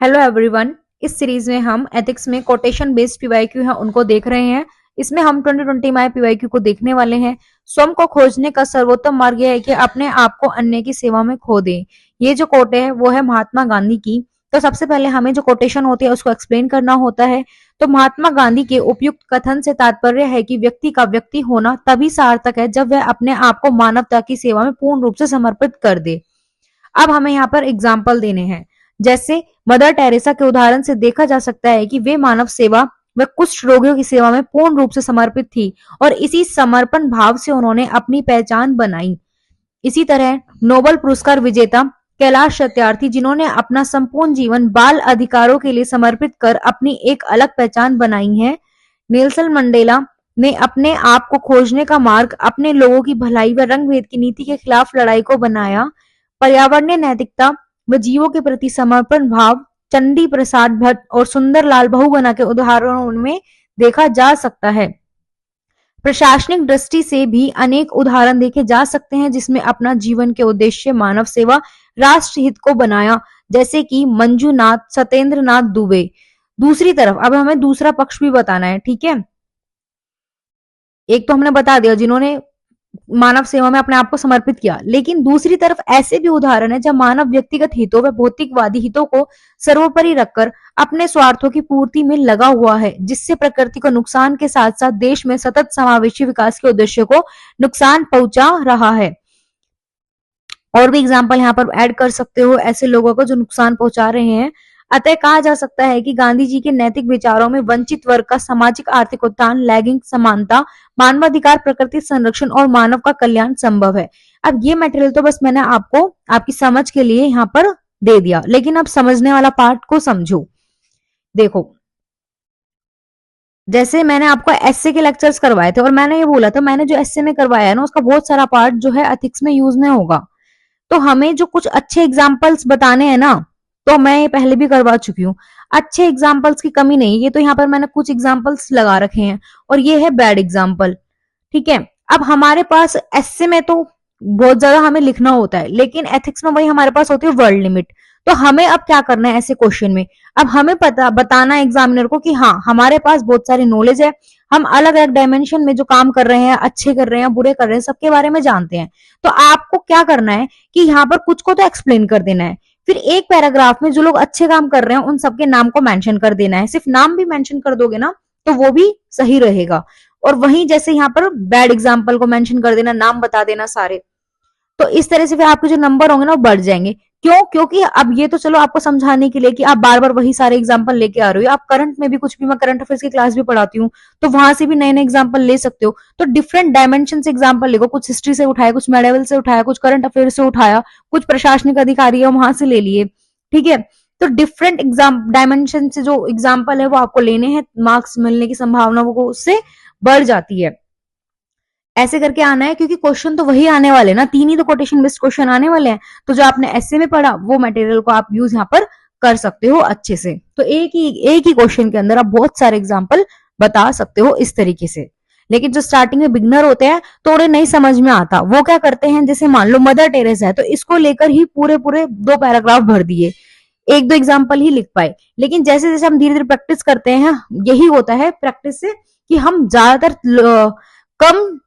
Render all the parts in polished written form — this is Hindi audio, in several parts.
Hello everyone. इस सीरीज में हम एथिक्स में कोटेशन बेस्ड पीवाईक्यू है उनको देख रहे हैं। इसमें हम 2020 माई पीवाईक्यू को देखने वाले हैं। स्वयं को खोजने का सर्वोत्तम मार्ग यह है कि अपने आप को अन्य की सेवा में खो दे। ये जो कोट है वो है महात्मा गांधी की। तो सबसे पहले हमें जो कोटेशन होती है उसको एक्सप्लेन करना होता है। तो महात्मा गांधी के उपयुक्त कथन से तात्पर्य है कि व्यक्ति का व्यक्ति होना तभी सार्थक है जब वह अपने आप को मानवता की सेवा में पूर्ण रूप से समर्पित कर दे। अब हमें यहाँ पर एग्जाम्पल देने हैं। जैसे मदर टेरेसा के उदाहरण से देखा जा सकता है कि वे मानव सेवा व कुष्ठ रोगियों की सेवा में पूर्ण रूप से समर्पित थी और इसी समर्पण भाव से उन्होंने अपनी पहचान बनाई। इसी तरह नोबेल पुरस्कार विजेता कैलाश सत्यार्थी, जिन्होंने अपना संपूर्ण जीवन बाल अधिकारों के लिए समर्पित कर अपनी एक अलग पहचान बनाई है। नेल्सन मंडेला ने अपने आप को खोजने का मार्ग अपने लोगों की भलाई व रंग भेद की नीति के खिलाफ लड़ाई को बनाया। पर्यावरणीय नैतिकता व जीवों के प्रति समर्पण भाव चंडी प्रसाद भट्ट और सुंदर लाल बहुगुणा के उदाहरणों में देखा जा सकता है। प्रशासनिक दृष्टि से भी अनेक उदाहरण देखे जा सकते हैं जिसमें अपना जीवन के उद्देश्य मानव सेवा राष्ट्र हित को बनाया, जैसे कि मंजूनाथ सत्येंद्र नाथ दुबे। दूसरी तरफ अब हमें दूसरा पक्ष भी बताना है, ठीक है। एक तो हमने बता दिया जिन्होंने मानव सेवा में अपने आप को समर्पित किया, लेकिन दूसरी तरफ ऐसे भी उदाहरण है जब मानव व्यक्तिगत हितों व भौतिकवादी हितों को सर्वोपरि रखकर अपने स्वार्थों की पूर्ति में लगा हुआ है, जिससे प्रकृति को नुकसान के साथ साथ देश में सतत समावेशी विकास के उद्देश्य को नुकसान पहुंचा रहा है। और भी एग्जाम्पल यहाँ पर ऐड कर सकते हो ऐसे लोगों को जो नुकसान पहुंचा रहे हैं। अतः कहा जा सकता है कि गांधी जी के नैतिक विचारों में वंचित वर्ग का सामाजिक आर्थिक उत्थान, लैंगिक समानता, मानवाधिकार, प्रकृति संरक्षण और मानव का कल्याण संभव है। अब ये मटेरियल तो बस मैंने आपको आपकी समझ के लिए यहाँ पर दे दिया, लेकिन अब समझने वाला पार्ट को समझो। देखो, जैसे मैंने आपको एसए के लेक्चर्स करवाए थे और मैंने ये बोला था मैंने जो एसए में करवाया है ना उसका बहुत सारा पार्ट जो है एथिक्स में यूज में होगा। तो हमें जो कुछ अच्छे एग्जाम्पल्स बताने हैं ना, तो मैं ये पहले भी करवा चुकी हूँ। अच्छे एग्जाम्पल्स की कमी नहीं, ये तो यहाँ पर मैंने कुछ एग्जाम्पल्स लगा रखे हैं और ये है बैड एग्जाम्पल, ठीक है। अब हमारे पास एसए में तो बहुत ज्यादा हमें लिखना होता है, लेकिन एथिक्स में वही हमारे पास होती है वर्ड लिमिट। तो हमें अब क्या करना है ऐसे क्वेश्चन में, अब हमें बताना है एग्जामिनर को कि हाँ हमारे पास बहुत सारी नॉलेज है, हम अलग अलग डायमेंशन में जो काम कर रहे हैं, अच्छे कर रहे हैं बुरे कर रहे हैं, सबके बारे में जानते हैं। तो आपको क्या करना है कि यहाँ पर कुछ को तो एक्सप्लेन कर देना है, फिर एक पैराग्राफ में जो लोग अच्छे काम कर रहे हैं उन सबके नाम को मेंशन कर देना है। सिर्फ नाम भी मेंशन कर दोगे ना तो वो भी सही रहेगा। और वहीं जैसे यहाँ पर बैड एग्जाम्पल को मेंशन कर देना, नाम बता देना सारे, तो इस तरह से फिर आपके जो नंबर होंगे ना वो बढ़ जाएंगे। क्यों? क्योंकि अब ये तो चलो आपको समझाने के लिए कि आप बार बार वही सारे एग्जाम्पल लेके आ रहे हो। आप करंट में भी कुछ भी, मैं करंट अफेयर्स की क्लास भी पढ़ाती हूँ तो वहां से भी नए नए एग्जाम्पल ले सकते हो। तो डिफरेंट डायमेंशन से एग्जाम्पल लेको, कुछ हिस्ट्री से उठाया, कुछ मेडिवल से उठाया, कुछ करंट अफेयर से उठाया, कुछ प्रशासनिक अधिकारी है वहां से ले लिए, ठीक है। तो डिफरेंट एग्जाम डायमेंशन से जो एग्जाम्पल है वो आपको लेने हैं, मार्क्स मिलने की संभावना वो उससे बढ़ जाती है। ऐसे करके आना है क्योंकि क्वेश्चन तो वही आने वाले ना, तीन ही तो कोटेशन बेस्ड क्वेश्चन आने वाले हैं। तो जो आपने एसए में पढ़ा वो मटेरियल को आप यूज यहाँ पर कर सकते हो अच्छे से। तो एक ही क्वेश्चन के अंदर आप बहुत सारे एग्जाम्पल बता सकते हो इस तरीके से। लेकिन जो स्टार्टिंग में बिगनर होते हैं तो उन्हें नहीं समझ में आता, वो क्या करते हैं, जैसे मान लो मदर टेरेसा है तो इसको लेकर ही पूरे पूरे 2 पैराग्राफ भर दिए, एक दो एग्जाम्पल ही लिख पाए। लेकिन जैसे जैसे हम धीरे धीरे प्रैक्टिस करते हैं, यही होता है प्रैक्टिस से कि हम ज्यादातर कम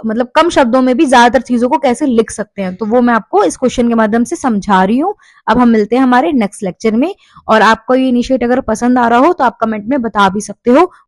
मतलब कम शब्दों में भी ज्यादातर चीजों को कैसे लिख सकते हैं। तो वो मैं आपको इस क्वेश्चन के माध्यम से समझा रही हूँ। अब हम मिलते हैं हमारे नेक्स्ट लेक्चर में। और आपको ये इनिशिएट अगर पसंद आ रहा हो तो आप कमेंट में बता भी सकते हो।